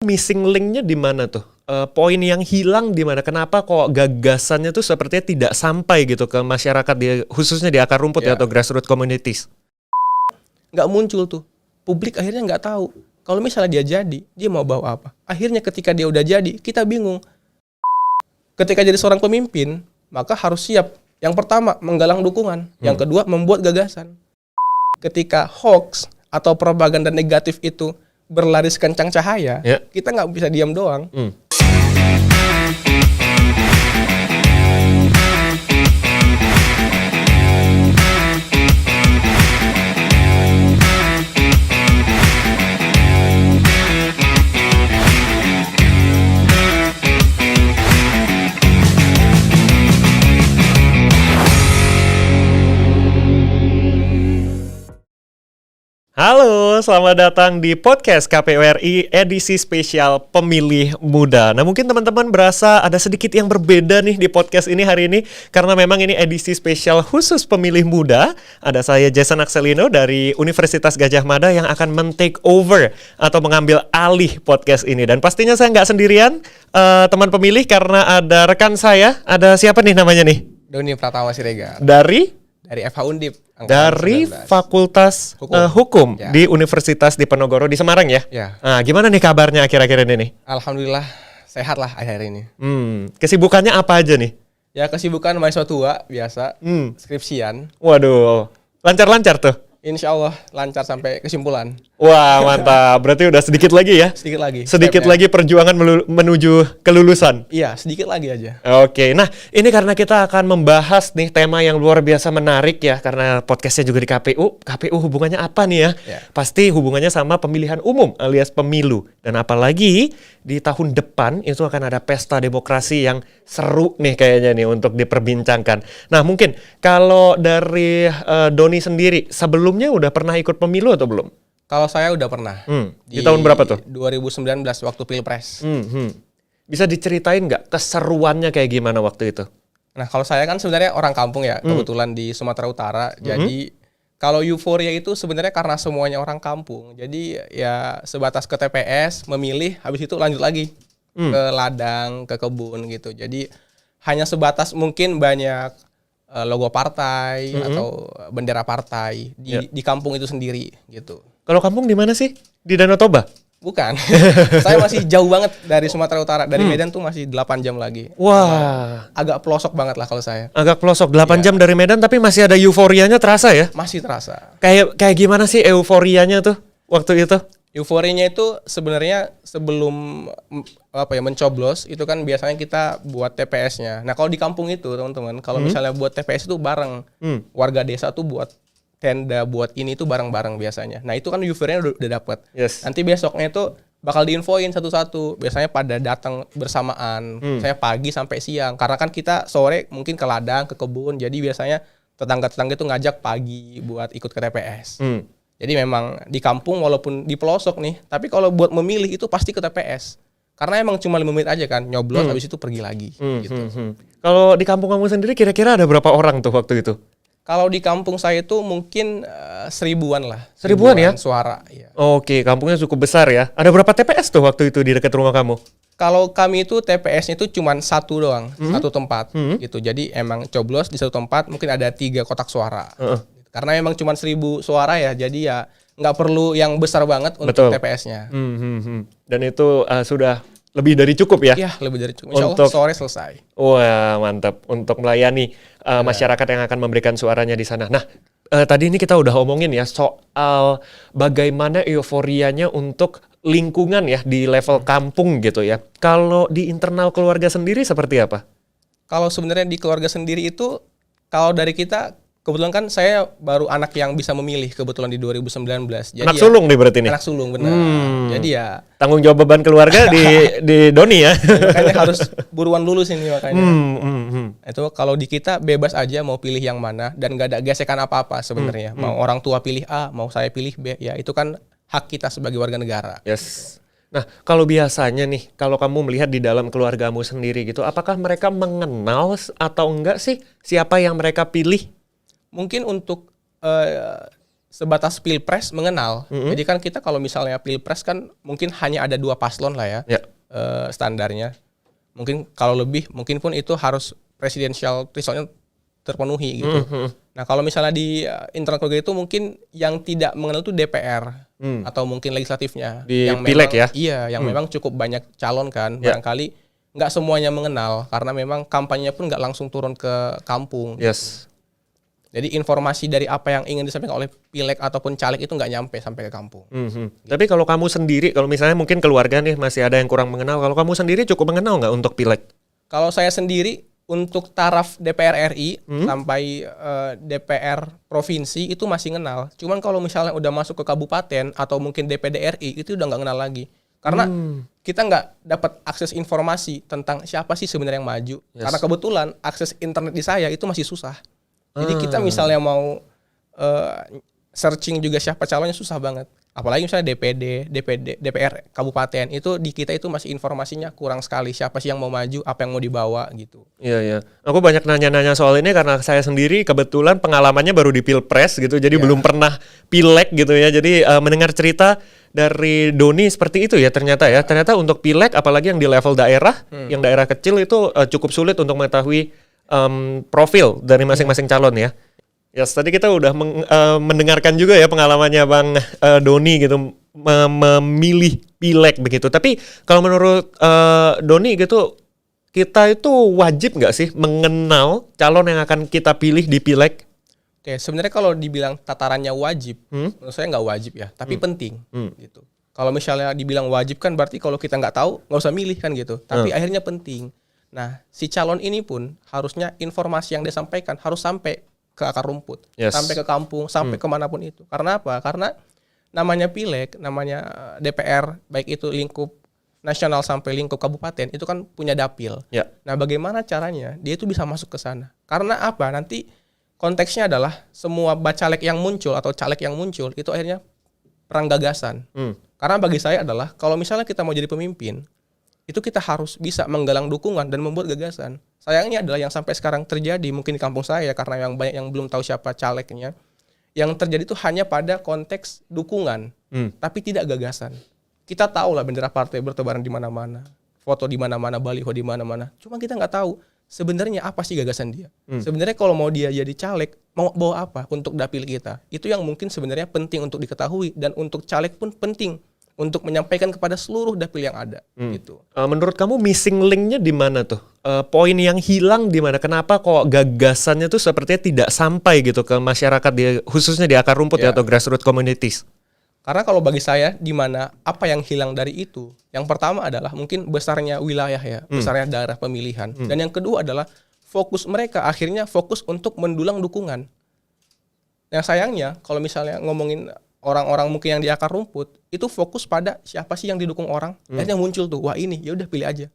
Missing link-nya di mana tuh? Poin yang hilang di mana? Kenapa kok gagasannya tuh sepertinya tidak sampai gitu ke masyarakat, khususnya di akar rumput ya atau grassroots communities? Nggak muncul tuh. Publik akhirnya nggak tahu. Kalau misalnya dia jadi, dia mau bawa apa? Akhirnya ketika dia udah jadi, kita bingung. Ketika jadi seorang pemimpin, maka harus siap. Yang pertama, menggalang dukungan. Yang kedua, membuat gagasan. Ketika hoax atau propaganda negatif itu berlari sekencang cahaya, kita nggak bisa diam doang. Halo, selamat datang di podcast KPU RI edisi spesial Pemilih Muda. Nah, mungkin teman-teman berasa ada sedikit yang berbeda nih di podcast ini hari ini karena memang ini edisi spesial khusus Pemilih Muda. Ada saya Jason Axelino dari Universitas Gadjah Mada yang akan men-take over atau mengambil alih podcast ini. Dan pastinya saya nggak sendirian, teman pemilih, karena ada rekan saya. Ada siapa nih namanya nih? Doni Pratama Siregar. Dari FH Undip. Dari 19. Fakultas Hukum Ya. di Universitas Diponegoro di Semarang ya? Ya. Nah, gimana nih kabarnya akhir-akhir ini nih? Alhamdulillah sehat lah akhir ini. Kesibukannya apa aja nih? Ya kesibukan mahasiswa tua biasa, skripsian. Waduh, lancar-lancar tuh. Insya Allah lancar sampai kesimpulan. Wah, mantap. Berarti udah sedikit lagi ya? Sedikit lagi. Sedikit lagi perjuangan menuju kelulusan. Iya, sedikit lagi aja. Oke, nah ini karena kita akan membahas nih tema yang luar biasa menarik ya, karena podcastnya juga di KPU. KPU hubungannya apa nih ya? Pasti hubungannya sama pemilihan umum alias pemilu. Dan apalagi di tahun depan itu akan ada pesta demokrasi yang seru nih kayaknya nih untuk diperbincangkan. Nah mungkin kalau dari Doni sendiri, sebelumnya udah pernah ikut pemilu atau belum? Kalau saya udah pernah. Di tahun berapa tuh? 2019 waktu Pilpres. Bisa diceritain nggak keseruannya kayak gimana waktu itu? Nah kalau saya kan sebenarnya orang kampung ya, kebetulan di Sumatera Utara. Jadi kalau euforia itu sebenarnya karena semuanya orang kampung. Jadi ya sebatas ke TPS, memilih, habis itu lanjut lagi ke ladang, ke kebun gitu. Jadi hanya sebatas mungkin banyak logo partai atau bendera partai di kampung itu sendiri gitu. Kalau kampung di mana sih? Di Danau Toba? Bukan. Saya masih jauh banget dari Sumatera Utara. Dari Medan tuh masih 8 jam lagi. Wah. Agak pelosok banget lah kalau saya. Agak pelosok, 8 jam dari Medan tapi masih ada euforianya terasa ya? Masih terasa. Kayak gimana sih euforianya tuh waktu itu? Euforianya itu sebenarnya sebelum mencoblos itu kan biasanya kita buat TPS-nya. Nah kalau di kampung itu teman-teman, kalau misalnya buat TPS itu bareng. Warga desa tuh buat tenda, buat ini tuh bareng-bareng biasanya. Nah itu kan euforianya udah dapet. Nanti besoknya itu bakal diinfoin satu-satu. Biasanya pada datang bersamaan. Saya pagi sampai siang. Karena kan kita sore mungkin ke ladang, ke kebun. Jadi biasanya tetangga-tetangga itu ngajak pagi buat ikut ke TPS. Jadi memang di kampung walaupun di pelosok nih, tapi kalau buat memilih itu pasti ke TPS. Karena emang cuma 5 menit aja kan, nyoblos habis itu pergi lagi. Gitu. Kalau di kampung kamu sendiri kira-kira ada berapa orang tuh waktu itu? Kalau di kampung saya itu mungkin 1000-an lah. 1000-an ya? Suara. Ya. Oke, kampungnya cukup besar ya. Ada berapa TPS tuh waktu itu di dekat rumah kamu? Kalau kami itu TPS-nya itu cuma satu doang, satu tempat gitu. Jadi emang coblos di satu tempat mungkin ada 3 kotak suara. Karena memang cuma 1000 suara ya, jadi ya nggak perlu yang besar banget untuk TPS-nya. Dan itu sudah lebih dari cukup ya? Iya, lebih dari cukup. Insya Allah sore selesai. Wah, mantap. Untuk melayani masyarakat yang akan memberikan suaranya di sana. Nah, tadi ini kita udah omongin ya soal bagaimana euforianya untuk lingkungan ya di level kampung gitu ya. Kalau di internal keluarga sendiri seperti apa? Kalau sebenarnya di keluarga sendiri itu, kalau dari kita, kebetulan kan saya baru anak yang bisa memilih kebetulan di 2019. Jadi anak sulung nih berarti nih? Anak sulung, benar. Jadi ya tanggung jawab beban keluarga di Doni ya? Makanya harus buruan lulus ini makanya. Itu kalau di kita bebas aja mau pilih yang mana dan gak ada gesekan apa-apa sebenarnya. Mau orang tua pilih A, mau saya pilih B, ya itu kan hak kita sebagai warga negara. Yes. Nah, kalau biasanya nih, kalau kamu melihat di dalam keluargamu sendiri gitu, apakah mereka mengenal atau enggak sih siapa yang mereka pilih? Mungkin untuk sebatas pilpres mengenal. Jadi kan kita kalau misalnya pilpres kan mungkin hanya ada 2 paslon lah ya, standarnya. Mungkin kalau lebih, mungkin pun itu harus presidensial threshold-nya terpenuhi gitu. Nah kalau misalnya di internal keluarga itu mungkin yang tidak mengenal itu DPR atau mungkin legislatifnya. Di yang pileg memang, ya? Iya, yang memang cukup banyak calon kan. Barangkali nggak semuanya mengenal karena memang kampanyenya pun nggak langsung turun ke kampung. Yes. Jadi informasi dari apa yang ingin disampaikan oleh pileg ataupun caleg itu nggak nyampe sampai ke kampung. Tapi kalau kamu sendiri, kalau misalnya mungkin keluarga nih masih ada yang kurang mengenal, kalau kamu sendiri cukup mengenal nggak untuk pileg? Kalau saya sendiri untuk taraf DPR RI sampai DPR provinsi itu masih kenal. Cuman kalau misalnya udah masuk ke kabupaten atau mungkin DPD RI itu udah nggak kenal lagi. Karena kita nggak dapat akses informasi tentang siapa sih sebenarnya yang maju. Karena kebetulan akses internet di saya itu masih susah. Jadi kita misalnya mau searching juga siapa calonnya susah banget. Apalagi misalnya DPD, DPR kabupaten itu di kita itu masih informasinya kurang sekali. Siapa sih yang mau maju, apa yang mau dibawa gitu. Iya, iya. Aku banyak nanya-nanya soal ini karena saya sendiri kebetulan pengalamannya baru di Pilpres gitu. Jadi belum pernah pileg gitu ya. Jadi mendengar cerita dari Doni seperti itu ya ternyata ya. Ternyata untuk pileg apalagi yang di level daerah, yang daerah kecil itu cukup sulit untuk mengetahui profil dari masing-masing calon ya. Yes, tadi kita udah mendengarkan juga ya pengalamannya Bang Doni gitu memilih pileg begitu. Tapi kalau menurut Doni gitu, kita itu wajib nggak sih mengenal calon yang akan kita pilih di pileg? Oke, sebenarnya kalau dibilang tatarannya wajib, menurut saya nggak wajib ya, tapi penting gitu. Kalau misalnya dibilang wajib kan berarti kalau kita nggak tahu nggak usah milih kan gitu. Tapi akhirnya penting. Nah, si calon ini pun harusnya informasi yang dia sampaikan harus sampai ke akar rumput, sampai ke kampung, sampai kemanapun itu. Karena apa? Karena namanya pileg, namanya DPR, baik itu lingkup nasional sampai lingkup kabupaten, itu kan punya dapil. Nah, bagaimana caranya dia itu bisa masuk ke sana? Karena apa? Nanti konteksnya adalah semua bacalek yang muncul atau caleg yang muncul itu akhirnya perang gagasan. Karena bagi saya adalah kalau misalnya kita mau jadi pemimpin, itu kita harus bisa menggalang dukungan dan membuat gagasan. Sayangnya adalah yang sampai sekarang terjadi mungkin di kampung saya karena yang banyak yang belum tahu siapa calegnya. Yang terjadi itu hanya pada konteks dukungan, tapi tidak gagasan. Kita tahu lah bendera partai bertebaran di mana-mana, foto di mana-mana, baliho di mana-mana. Cuma kita nggak tahu sebenarnya apa sih gagasan dia. Sebenarnya kalau mau dia jadi caleg, mau bawa apa untuk dapil kita? Itu yang mungkin sebenarnya penting untuk diketahui dan untuk caleg pun penting untuk menyampaikan kepada seluruh dapil yang ada. Gitu. Menurut kamu missing link-nya di mana tuh? Poin yang hilang di mana? Kenapa kok gagasannya tuh sepertinya tidak sampai gitu ke masyarakat khususnya di akar rumput ya atau grassroots communities? Karena kalau bagi saya di mana apa yang hilang dari itu? Yang pertama adalah mungkin besarnya wilayah ya, besarnya daerah pemilihan. Dan yang kedua adalah fokus mereka akhirnya fokus untuk mendulang dukungan. Yang sayangnya kalau misalnya ngomongin orang-orang mungkin yang di akar rumput itu fokus pada siapa sih yang didukung orang, akhirnya muncul tuh, wah ini ya udah pilih aja.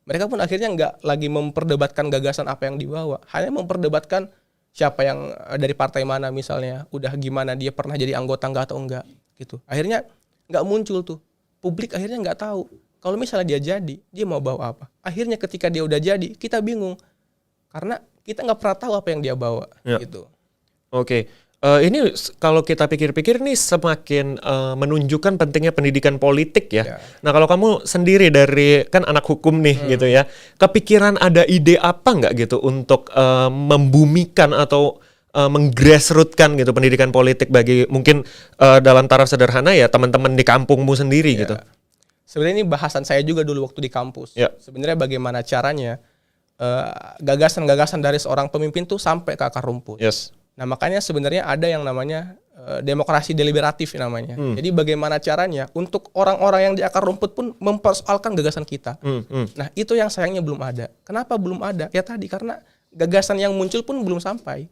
Mereka pun akhirnya nggak lagi memperdebatkan gagasan apa yang dibawa, hanya memperdebatkan siapa yang dari partai mana misalnya, udah gimana dia pernah jadi anggota nggak atau enggak gitu. Akhirnya nggak muncul tuh, publik akhirnya nggak tahu kalau misalnya dia jadi dia mau bawa apa. Akhirnya ketika dia udah jadi kita bingung karena kita nggak pernah tahu apa yang dia bawa gitu. Oke. Ini kalau kita pikir-pikir nih semakin menunjukkan pentingnya pendidikan politik ya. Nah kalau kamu sendiri dari kan anak hukum nih gitu ya, kepikiran ada ide apa nggak gitu untuk membumikan atau menggrassrootkan gitu pendidikan politik bagi mungkin dalam taraf sederhana ya teman-teman di kampungmu sendiri gitu. Sebenarnya ini bahasan saya juga dulu waktu di kampus. Sebenarnya bagaimana caranya gagasan-gagasan dari seorang pemimpin tuh sampai ke akar rumput. Nah makanya sebenarnya ada yang namanya demokrasi deliberatif namanya. Jadi bagaimana caranya untuk orang-orang yang di akar rumput pun mempersoalkan gagasan kita. Nah itu yang sayangnya belum ada. Kenapa belum ada? Ya tadi karena gagasan yang muncul pun belum sampai.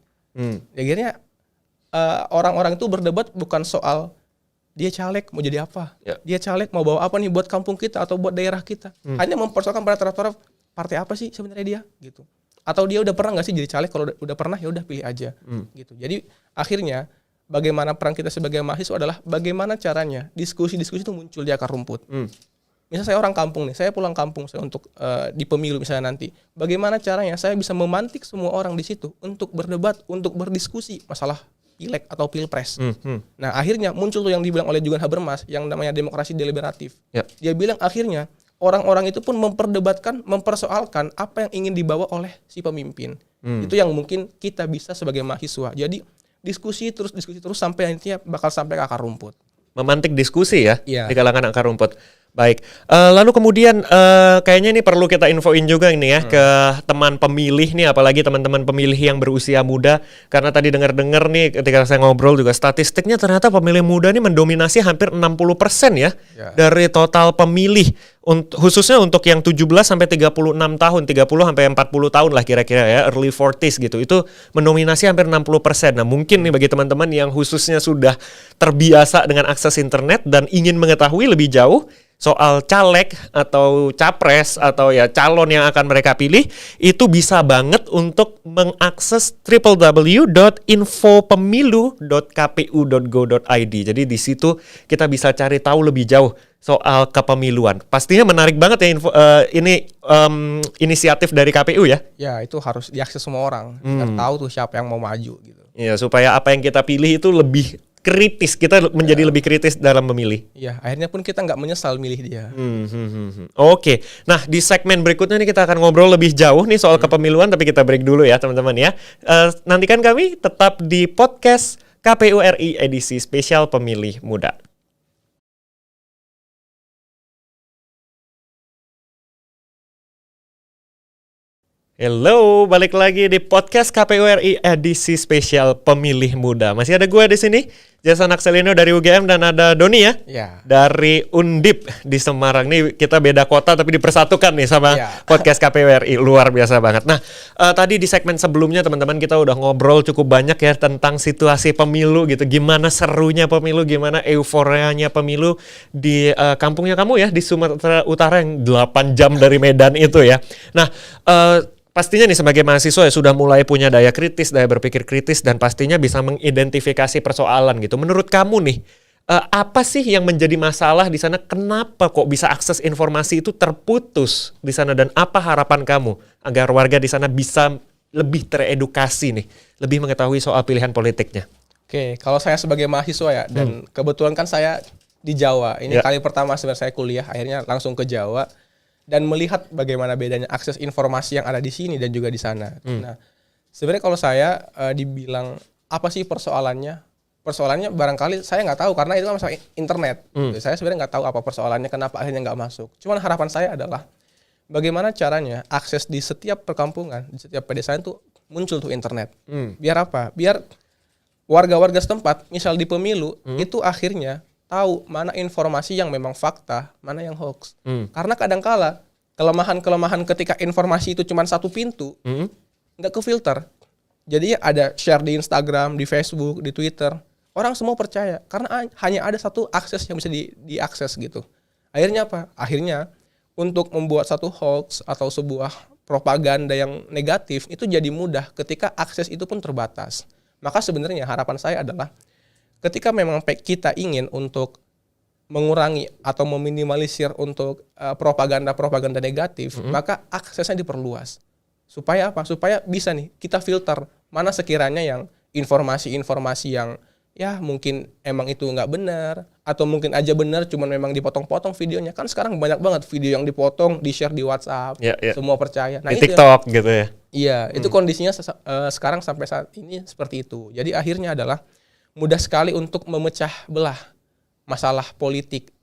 Akhirnya orang-orang itu berdebat bukan soal dia caleg mau jadi apa, dia caleg mau bawa apa nih buat kampung kita atau buat daerah kita. Hanya mempersoalkan pada taraf-taraf partai apa sih sebenarnya dia gitu. Atau dia udah pernah nggak sih jadi caleg? Kalau udah pernah ya udah pilih aja gitu. Jadi akhirnya bagaimana peran kita sebagai mahasiswa adalah bagaimana caranya diskusi-diskusi itu muncul di akar rumput. Misalnya saya orang kampung nih, saya pulang kampung saya untuk di pemilu misalnya nanti. Bagaimana caranya saya bisa memantik semua orang di situ untuk berdebat, untuk berdiskusi masalah pileg atau pilpres. Nah akhirnya muncul tuh yang dibilang oleh Jugan Habermas yang namanya demokrasi deliberatif. Ya. Dia bilang akhirnya orang-orang itu pun memperdebatkan, mempersoalkan apa yang ingin dibawa oleh si pemimpin. Itu yang mungkin kita bisa sebagai mahasiswa. Jadi diskusi terus sampai nantinya bakal sampai ke akar rumput. Memantik diskusi ya Iya. di kalangan akar rumput. Baik, lalu kemudian kayaknya ini perlu kita infoin juga ini ya ke teman pemilih nih, apalagi teman-teman pemilih yang berusia muda, karena tadi dengar-dengar nih ketika saya ngobrol juga statistiknya ternyata pemilih muda ini mendominasi hampir 60% ya dari total pemilih, khususnya untuk yang 17 sampai 36 tahun, 30 sampai 40 tahun lah kira-kira ya, early 40s gitu. Itu mendominasi hampir 60%. Nah, mungkin nih bagi teman-teman yang khususnya sudah terbiasa dengan akses internet dan ingin mengetahui lebih jauh soal caleg atau capres atau ya calon yang akan mereka pilih, itu bisa banget untuk mengakses www.infopemilu.kpu.go.id. Jadi di situ kita bisa cari tahu lebih jauh soal kepemiluan. Pastinya menarik banget ya ini inisiatif dari KPU ya. Ya itu harus diakses semua orang biar tahu tuh siapa yang mau maju gitu. Iya, supaya apa yang kita pilih itu lebih kritis, kita menjadi lebih kritis dalam memilih. Iya, akhirnya pun kita nggak menyesal milih dia. Oke, nah di segmen berikutnya nih kita akan ngobrol lebih jauh nih soal kepemiluan, tapi kita break dulu ya teman-teman ya. Nantikan kami tetap di podcast KPU RI edisi spesial Pemilih Muda. Hello, balik lagi di podcast KPU RI edisi spesial Pemilih Muda. Masih ada gue di sini, Jason Akselino dari UGM, dan ada Doni ya, dari Undip di Semarang. Nih kita beda kota tapi dipersatukan nih sama podcast KPU RI, luar biasa banget. Nah, tadi di segmen sebelumnya teman-teman kita udah ngobrol cukup banyak ya tentang situasi pemilu gitu. Gimana serunya pemilu, gimana euforianya pemilu di kampungnya kamu ya, di Sumatera Utara yang 8 jam dari Medan itu ya. Nah, pastinya nih sebagai mahasiswa ya sudah mulai punya daya kritis, daya berpikir kritis, dan pastinya bisa mengidentifikasi persoalan gitu. Menurut kamu nih, apa sih yang menjadi masalah di sana? Kenapa kok bisa akses informasi itu terputus di sana? Dan apa harapan kamu agar warga di sana bisa lebih teredukasi nih, lebih mengetahui soal pilihan politiknya? Oke, kalau saya sebagai mahasiswa ya, dan kebetulan kan saya di Jawa. Ini kali pertama sebenarnya saya kuliah, akhirnya langsung ke Jawa. Dan melihat bagaimana bedanya akses informasi yang ada di sini dan juga di sana. Nah, sebenarnya kalau saya dibilang apa sih persoalannya? Persoalannya barangkali saya nggak tahu karena itu kan masalah internet. Saya sebenarnya nggak tahu apa persoalannya, kenapa akhirnya nggak masuk. Cuman harapan saya adalah bagaimana caranya akses di setiap perkampungan, di setiap pedesaan tuh muncul tuh internet. Biar apa? Biar warga-warga setempat, misal di pemilu, itu akhirnya tahu mana informasi yang memang fakta, mana yang hoax. Karena kadangkala kelemahan-kelemahan ketika informasi itu cuma satu pintu, nggak kefilter. Jadi ada share di Instagram, di Facebook, di Twitter, orang semua percaya karena hanya ada satu akses yang bisa diakses gitu. Akhirnya apa? Akhirnya untuk membuat satu hoax atau sebuah propaganda yang negatif itu jadi mudah ketika akses itu pun terbatas. Maka sebenarnya harapan saya adalah ketika memang kita ingin untuk mengurangi atau meminimalisir untuk propaganda-propaganda negatif, maka aksesnya diperluas. Supaya apa? Supaya bisa nih kita filter mana sekiranya yang informasi-informasi yang ya mungkin emang itu nggak benar, atau mungkin aja benar cuman memang dipotong-potong videonya. Kan sekarang banyak banget video yang dipotong, di-share di WhatsApp, semua percaya. Nah, di TikTok gitu ya. Iya, itu kondisinya sekarang sampai saat ini seperti itu. Jadi akhirnya adalah mudah sekali untuk memecah belah masalah politik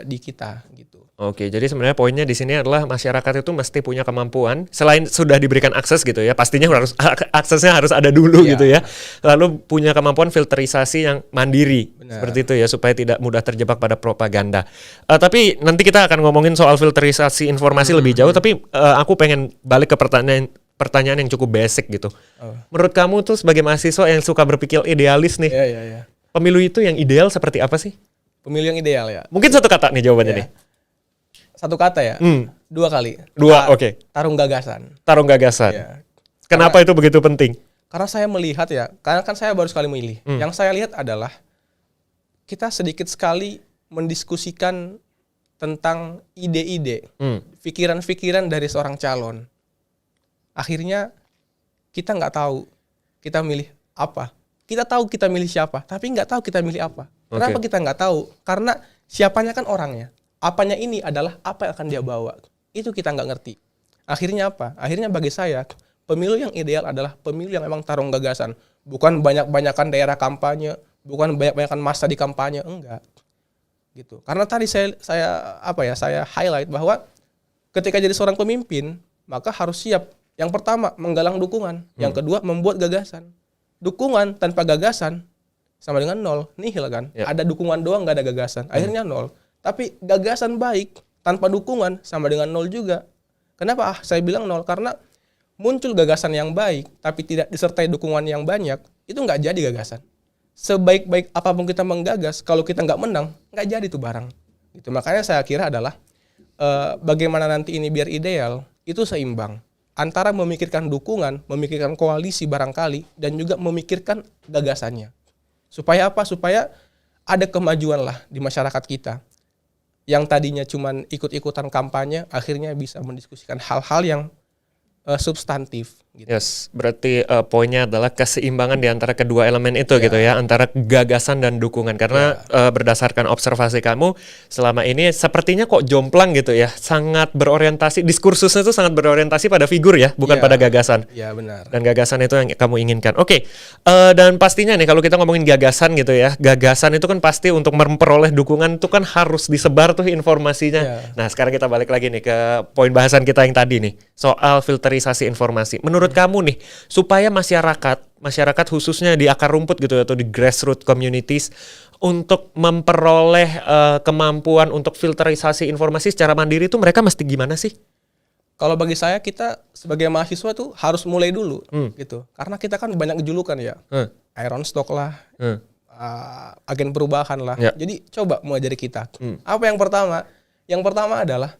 di kita gitu. Oke, jadi sebenarnya poinnya di sini adalah masyarakat itu mesti punya kemampuan selain sudah diberikan akses gitu ya, pastinya harus aksesnya harus ada dulu gitu ya. Lalu punya kemampuan filterisasi yang mandiri. Seperti itu ya, supaya tidak mudah terjebak pada propaganda. Tapi nanti kita akan ngomongin soal filterisasi informasi lebih jauh, tapi aku pengen balik ke pertanyaan yang cukup basic gitu. Menurut kamu tuh sebagai mahasiswa yang suka berpikir idealis nih, pemilu itu yang ideal seperti apa sih? Pemilu yang ideal ya. Mungkin satu kata nih jawabannya nih. Satu kata ya? 2 kali. Oke. Tarung gagasan. Tarung gagasan. Ya. Kenapa itu begitu penting? Karena saya melihat ya, karena kan saya baru sekali memilih. Yang saya lihat adalah kita sedikit sekali mendiskusikan tentang ide-ide, pikiran-pikiran dari seorang calon. Akhirnya kita nggak tahu kita milih apa. kita tahu kita milih siapa, tapi nggak tahu kita milih apa. Kenapa kita nggak tahu? Karena siapanya kan orangnya. Apanya ini adalah apa yang akan dia bawa. Itu kita nggak ngerti. Akhirnya apa? Akhirnya bagi saya, pemilu yang ideal adalah pemilu yang memang tarung gagasan. Bukan banyak-banyakan daerah kampanye, bukan banyak-banyakan masa di kampanye, enggak. Gitu. Karena tadi saya highlight bahwa ketika jadi seorang pemimpin, maka harus siap. Yang pertama, menggalang dukungan. Yang kedua, membuat gagasan. Dukungan tanpa gagasan sama dengan nol, nihil kan. Ya. Ada dukungan doang, nggak ada gagasan. Akhirnya nol. Tapi gagasan baik tanpa dukungan sama dengan nol juga. Kenapa saya bilang nol? Karena muncul gagasan yang baik tapi tidak disertai dukungan yang banyak, itu nggak jadi gagasan. Sebaik-baik apapun kita menggagas, kalau kita nggak menang, nggak jadi tuh barang. Gitu. Makanya saya kira adalah bagaimana nanti ini biar ideal, itu seimbang. Antara memikirkan dukungan, memikirkan koalisi barangkali, dan juga memikirkan gagasannya. Supaya apa? Supaya ada kemajuan lah di masyarakat kita. Yang tadinya cuman ikut-ikutan kampanye, akhirnya bisa mendiskusikan hal-hal yang substantif. Gitu. Yes, berarti poinnya adalah keseimbangan di antara kedua elemen itu gitu ya, antara gagasan dan dukungan. Karena berdasarkan observasi kamu selama ini sepertinya kok jomplang gitu ya, sangat berorientasi, diskursusnya itu sangat berorientasi pada figur ya, bukan pada gagasan. Iya benar. Dan gagasan itu yang kamu inginkan. Oke, dan pastinya nih kalau kita ngomongin gagasan gitu ya, gagasan itu kan pasti untuk memperoleh dukungan itu kan harus disebar tuh informasinya. Nah sekarang kita balik lagi nih ke poin bahasan kita yang tadi nih, soal filterisasi informasi. Menurut kamu nih, supaya masyarakat khususnya di akar rumput gitu atau di grassroots communities untuk memperoleh kemampuan untuk filterisasi informasi secara mandiri itu mereka mesti gimana sih? Kalau bagi saya, kita sebagai mahasiswa tuh harus mulai dulu gitu. Karena kita kan banyak julukan ya. Iron Stock lah, agen perubahan lah. Jadi coba mulai dari kita. Apa yang pertama? Yang pertama adalah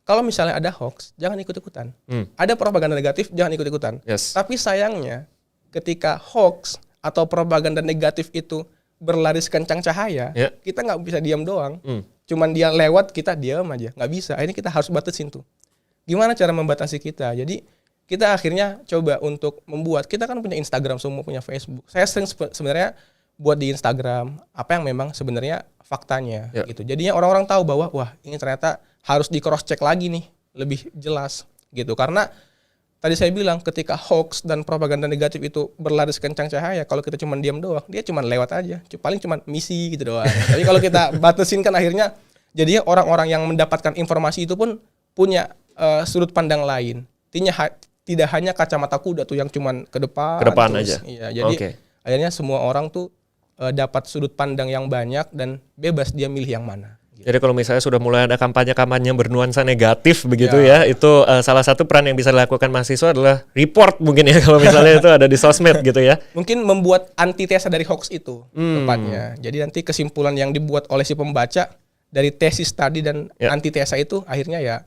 kalau misalnya ada hoax, jangan ikut-ikutan. Ada propaganda negatif, jangan ikut-ikutan. Tapi sayangnya, ketika hoax atau propaganda negatif itu berlari sekencang cahaya, kita nggak bisa diam doang. Cuman dia lewat, kita diam aja. Nggak bisa. Ini kita harus batasin tuh. Gimana cara membatasi kita? Jadi kita akhirnya coba untuk membuat. Kita kan punya Instagram, semua punya Facebook. Saya sering sebenarnya buat di Instagram apa yang memang sebenarnya faktanya. Gitu. Jadinya orang-orang tahu bahwa wah ini ternyata harus di cross check lagi nih, lebih jelas gitu. Karena tadi saya bilang ketika hoax dan propaganda negatif itu berlari sekencang cahaya, kalau kita cuma diam doang, dia cuma lewat aja, paling cuma misi gitu doang. Tapi kalau kita batasin kan akhirnya jadinya orang-orang yang mendapatkan informasi itu pun punya sudut pandang lain. Tidak hanya kacamata kuda tuh yang cuma ke depan terus, aja. Iya, jadi akhirnya semua orang tuh dapat sudut pandang yang banyak dan bebas dia milih yang mana. Jadi kalau misalnya sudah mulai ada kampanye-kampanye bernuansa negatif begitu ya, itu salah satu peran yang bisa dilakukan mahasiswa adalah report mungkin ya kalau misalnya itu ada di sosmed gitu ya. Mungkin membuat antitesa dari hoax itu tepatnya. Jadi nanti kesimpulan yang dibuat oleh si pembaca dari tesis tadi dan antitesa itu akhirnya ya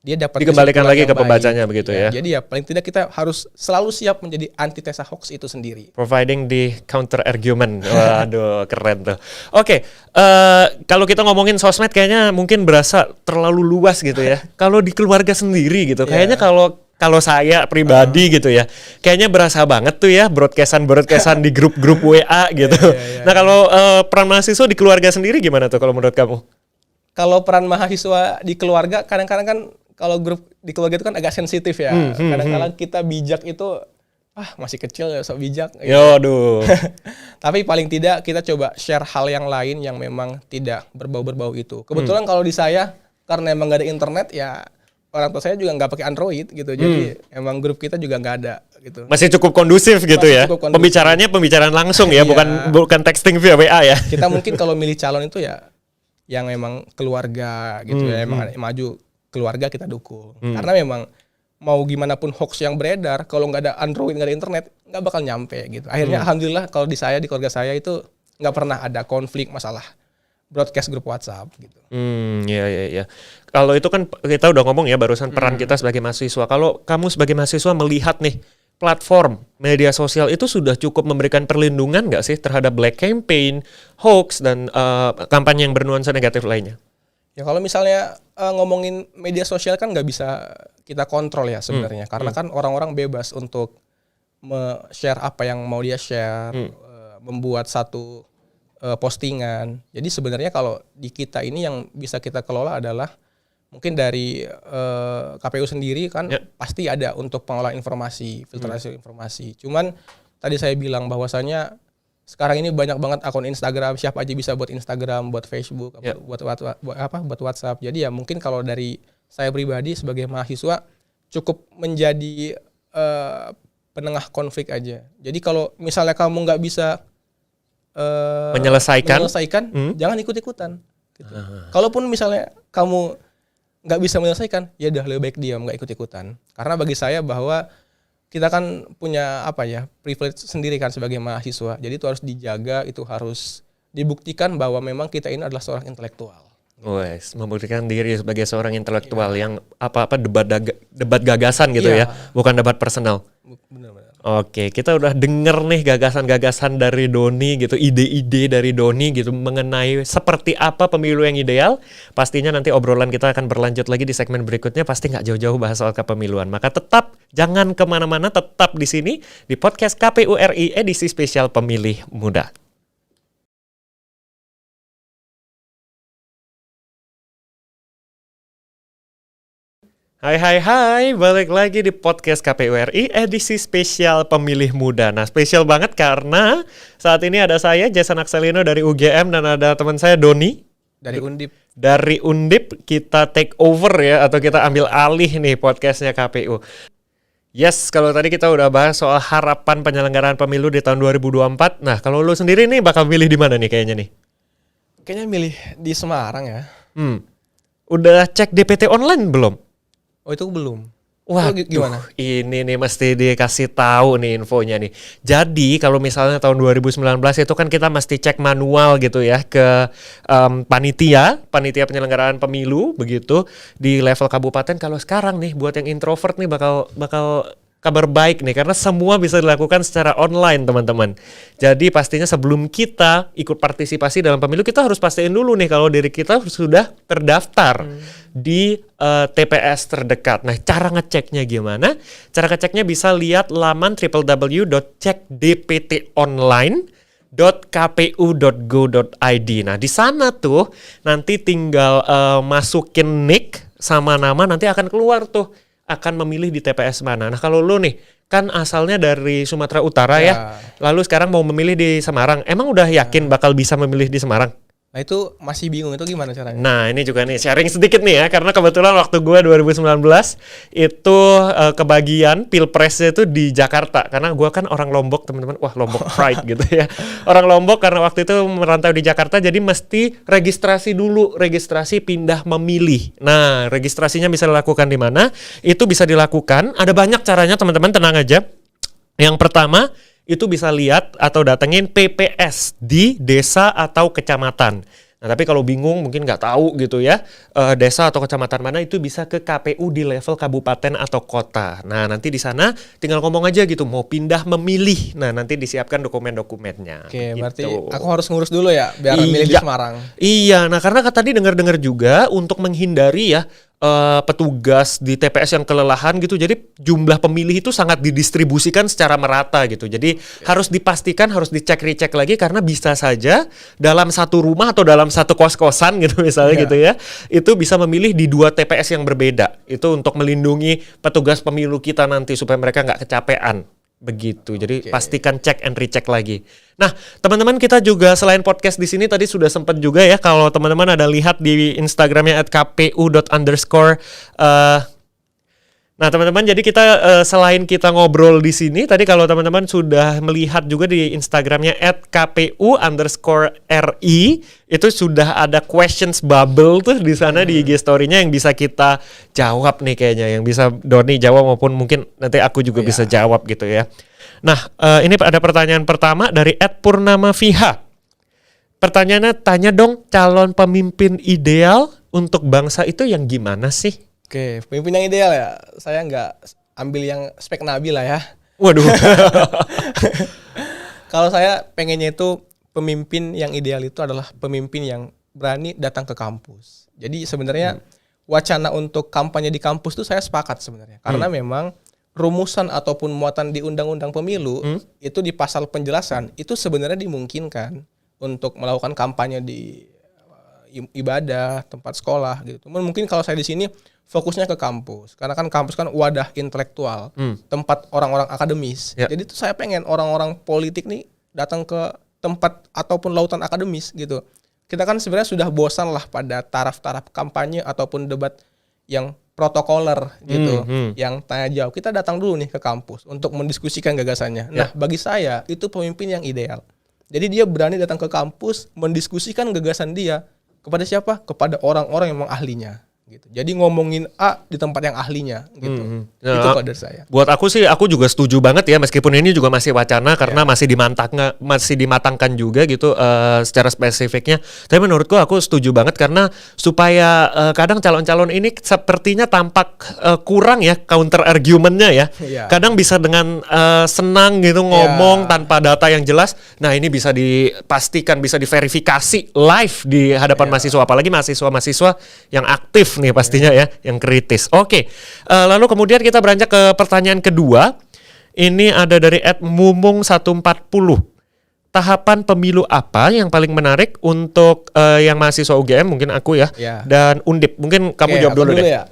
dia dapat dikembalikan lagi ke pembacanya begitu ya. Jadi ya paling tidak kita harus selalu siap menjadi antitesa hoax itu sendiri. Providing the counter argument. Waduh, keren tuh. Oke, kalau kita ngomongin sosmed kayaknya mungkin berasa terlalu luas gitu ya. Kalau di keluarga sendiri gitu, kayaknya kalau saya pribadi gitu ya, kayaknya berasa banget tuh ya broadcastan di grup-grup WA gitu. Nah kalau peran mahasiswa di keluarga sendiri gimana tuh kalau menurut kamu? Kalau peran mahasiswa di keluarga kadang-kadang kan kalau grup di keluarga itu kan agak sensitif ya. Kadang-kadang kita bijak itu masih kecil ya sok bijak. Yoduh. Tapi paling tidak kita coba share hal yang lain yang memang tidak berbau-berbau itu. Kebetulan kalau di saya karena emang gak ada internet ya orang tua saya juga nggak pakai Android gitu. Jadi emang grup kita juga nggak ada gitu. Masih cukup kondusif gitu ya. Pembicaranya pembicaraan langsung ya, bukan texting via WA ya. Kita mungkin kalau milih calon itu ya yang memang keluarga gitu ya, emang maju keluarga kita dukung. Karena memang mau gimana pun hoax yang beredar, kalau nggak ada Android, nggak ada internet, nggak bakal nyampe gitu. Akhirnya alhamdulillah kalau di keluarga saya itu nggak pernah ada konflik masalah broadcast grup WhatsApp gitu. Iya. Kalau itu kan kita udah ngomong ya barusan peran kita sebagai mahasiswa. Kalau kamu sebagai mahasiswa melihat nih platform media sosial itu sudah cukup memberikan perlindungan nggak sih terhadap black campaign, hoax dan kampanye yang bernuansa negatif lainnya? Ya kalau misalnya ngomongin media sosial kan nggak bisa kita kontrol ya sebenarnya, karena kan orang-orang bebas untuk share apa yang mau dia share, membuat satu postingan. Jadi sebenarnya kalau di kita ini yang bisa kita kelola adalah mungkin dari KPU sendiri kan pasti ada untuk pengolahan informasi, filtrasi informasi. Cuman tadi saya bilang bahwasanya sekarang ini banyak banget akun Instagram, siapa aja bisa buat Instagram, buat Facebook, buat WhatsApp. Jadi ya mungkin kalau dari saya pribadi sebagai mahasiswa cukup menjadi penengah konflik aja. Jadi kalau misalnya kamu nggak bisa menyelesaikan, jangan ikut-ikutan. Gitu. Kalaupun misalnya kamu nggak bisa menyelesaikan, ya udah lebih baik diam, nggak ikut-ikutan. Karena bagi saya bahwa kita kan punya privilege sendiri kan sebagai mahasiswa. Jadi itu harus dijaga, itu harus dibuktikan bahwa memang kita ini adalah seorang intelektual. Wes, membuktikan diri sebagai seorang intelektual yang apa-apa debat gagasan gitu ya, bukan debat personal. Benar-benar. Oke, kita udah denger nih gagasan-gagasan dari Doni gitu, ide-ide dari Doni gitu mengenai seperti apa pemilu yang ideal. Pastinya nanti obrolan kita akan berlanjut lagi di segmen berikutnya, pasti nggak jauh-jauh bahas soal kepemiluan. Maka tetap jangan kemana-mana, tetap di sini di podcast KPU RI edisi spesial Pemilih Muda. Hai, balik lagi di podcast KPU RI edisi spesial Pemilih Muda. Nah, spesial banget karena saat ini ada saya, Jason Akselino dari UGM, dan ada teman saya, Doni. Dari Undip. Dari Undip, kita take over ya, atau kita ambil alih nih podcastnya KPU. Yes, kalau tadi kita udah bahas soal harapan penyelenggaraan pemilu di tahun 2024. Nah, kalau lu sendiri nih bakal milih di mana nih kayaknya nih? Kayaknya milih di Semarang ya. Udah cek DPT online belum? Oh itu belum. Wah, gimana? Ini nih mesti dikasih tahu nih infonya nih. Jadi kalau misalnya tahun 2019 itu kan kita mesti cek manual gitu ya ke panitia penyelenggaraan pemilu begitu di level kabupaten. Kalau sekarang nih buat yang introvert nih bakal kabar baik nih karena semua bisa dilakukan secara online teman-teman. Jadi pastinya sebelum kita ikut partisipasi dalam pemilu kita harus pastiin dulu nih kalau diri kita sudah terdaftar di TPS terdekat. Nah, cara ngeceknya gimana? Cara ngeceknya bisa lihat laman www.cekdptonline.kpu.go.id. Nah, di sana tuh nanti tinggal masukin nick sama nama, nanti akan keluar tuh akan memilih di TPS mana. Nah, kalau lu nih kan asalnya dari Sumatera Utara ya. Lalu sekarang mau memilih di Semarang. Emang udah yakin bakal bisa memilih di Semarang? Nah itu masih bingung, itu gimana caranya? Nah ini juga nih sharing sedikit nih ya, karena kebetulan waktu gue 2019 itu kebagian pilpresnya itu di Jakarta, karena gue kan orang Lombok teman-teman, wah Lombok pride gitu ya, orang Lombok karena waktu itu merantau di Jakarta jadi mesti registrasi dulu, registrasi pindah memilih. Nah registrasinya bisa dilakukan di mana? Itu bisa dilakukan, ada banyak caranya teman-teman, tenang aja. Yang pertama itu bisa lihat atau datengin PPS di desa atau kecamatan. Nah, tapi kalau bingung mungkin nggak tahu gitu ya, desa atau kecamatan mana itu bisa ke KPU di level kabupaten atau kota. Nah, nanti di sana tinggal ngomong aja gitu, mau pindah memilih. Nah, nanti disiapkan dokumen-dokumennya. Oke, gitu. Berarti aku harus ngurus dulu ya, biar milih di Semarang. Iya, nah karena tadi dengar-dengar juga untuk menghindari ya, petugas di TPS yang kelelahan gitu, jadi jumlah pemilih itu sangat didistribusikan secara merata gitu. Jadi harus dipastikan, harus dicek-recek lagi karena bisa saja dalam satu rumah atau dalam satu kos-kosan gitu misalnya gitu ya, itu bisa memilih di 2 TPS yang berbeda. Itu untuk melindungi petugas pemilu kita nanti supaya mereka nggak kecapean. Begitu, jadi pastikan cek and recheck lagi. Nah, teman-teman kita juga selain podcast di sini tadi sudah sempat juga ya kalau teman-teman ada lihat di Instagramnya @kpu._. Nah, teman-teman, jadi kita selain kita ngobrol di sini, tadi kalau teman-teman sudah melihat juga di Instagramnya @kpu_RI, itu sudah ada questions bubble tuh di sana di IG story-nya yang bisa kita jawab nih kayaknya, yang bisa Doni jawab maupun mungkin nanti aku juga bisa jawab gitu ya. Nah, ini ada pertanyaan pertama dari @purnamaviha. Pertanyaannya, tanya dong calon pemimpin ideal untuk bangsa itu yang gimana sih? Oke, pemimpin yang ideal ya, saya nggak ambil yang spek nabi lah ya. Waduh. Kalau saya pengennya itu pemimpin yang ideal itu adalah pemimpin yang berani datang ke kampus. Jadi sebenarnya wacana untuk kampanye di kampus itu saya sepakat sebenarnya. Karena memang rumusan ataupun muatan di undang-undang pemilu itu di pasal penjelasan itu sebenarnya dimungkinkan untuk melakukan kampanye di ibadah, tempat sekolah gitu. Mungkin kalau saya di sini fokusnya ke kampus, karena kan kampus kan wadah intelektual, tempat orang-orang akademis. Jadi tuh saya pengen orang-orang politik nih datang ke tempat ataupun lautan akademis gitu. Kita kan sebenarnya sudah bosan lah pada taraf-taraf kampanye ataupun debat yang protokoler gitu, yang tanya jawab. Kita datang dulu nih ke kampus untuk mendiskusikan gagasannya. Nah, bagi saya itu pemimpin yang ideal. Jadi dia berani datang ke kampus mendiskusikan gagasan dia kepada siapa? Kepada orang-orang yang memang ahlinya. Gitu. Jadi ngomongin A di tempat yang ahlinya gitu. Itu kode saya. Buat aku sih, aku juga setuju banget ya, meskipun ini juga masih wacana karena masih dimatangkan juga gitu secara spesifiknya. Tapi menurutku aku setuju banget karena supaya kadang calon-calon ini sepertinya tampak kurang ya counter argumentnya ya. Kadang bisa dengan senang gitu ngomong tanpa data yang jelas. Nah, ini bisa dipastikan, bisa diverifikasi live di hadapan mahasiswa, apalagi mahasiswa-mahasiswa yang aktif nih pastinya ya, yang kritis. Oke, lalu kemudian kita beranjak ke pertanyaan kedua. Ini ada dari @mumung140. Tahapan pemilu apa yang paling menarik untuk yang mahasiswa UGM, mungkin aku ya, dan Undip. Mungkin kamu jawab dulu deh. Ya.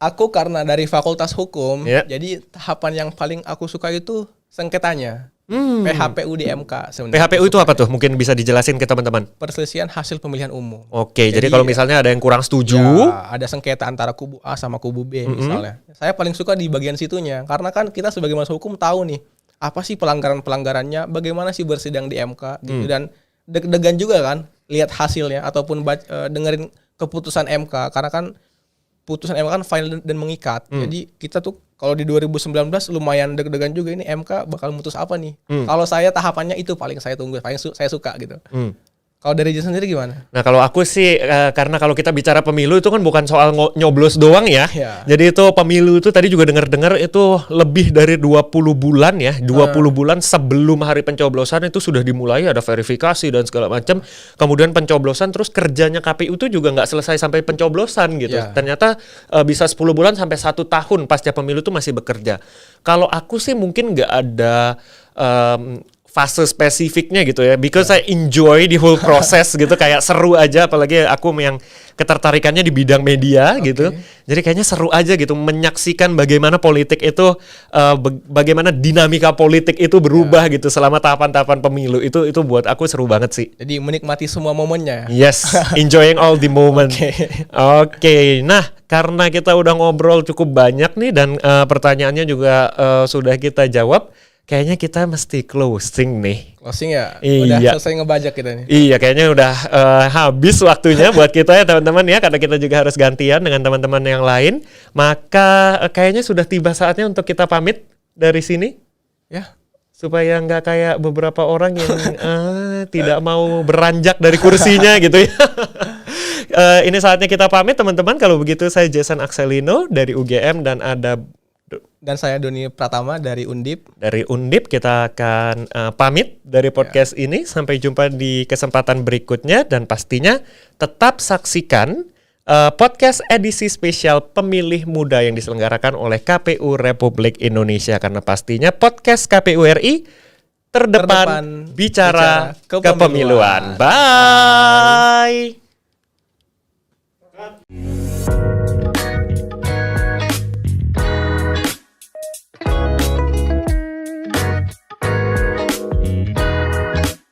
Aku karena dari Fakultas Hukum, jadi tahapan yang paling aku suka itu sengketanya. PHPU di MK sebenarnya. PHPU itu apa tuh? Mungkin bisa dijelasin ke teman-teman. Perselisihan hasil pemilihan umum. Oke, jadi kalau misalnya ada yang kurang setuju, ada sengketa antara kubu A sama kubu B misalnya. Saya paling suka di bagian situnya, karena kan kita sebagai mahasiswa hukum tahu nih apa sih pelanggaran-pelanggarannya, bagaimana sih bersidang di MK gitu, dan deg-degan juga kan lihat hasilnya ataupun dengerin keputusan MK, karena kan putusan MK kan final dan mengikat. Jadi kita tuh kalau di 2019 lumayan deg-degan juga, ini MK bakal mutus apa nih. Kalau saya tahapannya itu paling saya tunggu, paling saya suka gitu. Kalau dari Jason sendiri gimana? Nah, kalau aku sih karena kalau kita bicara pemilu itu kan bukan soal nyoblos doang ya. Jadi itu pemilu itu tadi juga dengar-dengar itu lebih dari 20 bulan ya. 20 bulan sebelum hari pencoblosan itu sudah dimulai, ada verifikasi dan segala macam. Kemudian pencoblosan, terus kerjanya KPU itu juga nggak selesai sampai pencoblosan gitu. Ternyata bisa 10 bulan sampai 1 tahun pasca pemilu itu masih bekerja. Kalau aku sih mungkin nggak ada fase spesifiknya gitu ya, because I enjoy the whole process gitu, kayak seru aja, apalagi aku yang ketertarikannya di bidang media gitu, jadi kayaknya seru aja gitu menyaksikan bagaimana politik itu, bagaimana dinamika politik itu berubah gitu selama tahapan-tahapan pemilu itu buat aku seru banget sih. Jadi menikmati semua momennya. Yes, enjoying all the moment. Oke. Nah, karena kita udah ngobrol cukup banyak nih dan pertanyaannya juga sudah kita jawab. Kayaknya kita mesti closing nih. Closing ya? Udah selesai ngebajak kita nih. Iya, kayaknya udah habis waktunya buat kita ya teman-teman ya, karena kita juga harus gantian dengan teman-teman yang lain. Maka kayaknya sudah tiba saatnya untuk kita pamit dari sini. Ya. Supaya nggak kayak beberapa orang yang tidak mau beranjak dari kursinya gitu ya. Ini saatnya kita pamit teman-teman. Kalau begitu saya Jason Akselino dari UGM dan saya Doni Pratama dari Undip. Dari Undip kita akan pamit dari podcast ini. Sampai jumpa di kesempatan berikutnya. Dan pastinya tetap saksikan podcast edisi spesial Pemilih Muda yang diselenggarakan oleh KPU Republik Indonesia. Karena pastinya podcast KPU RI terdepan bicara kepemiluan. Bye!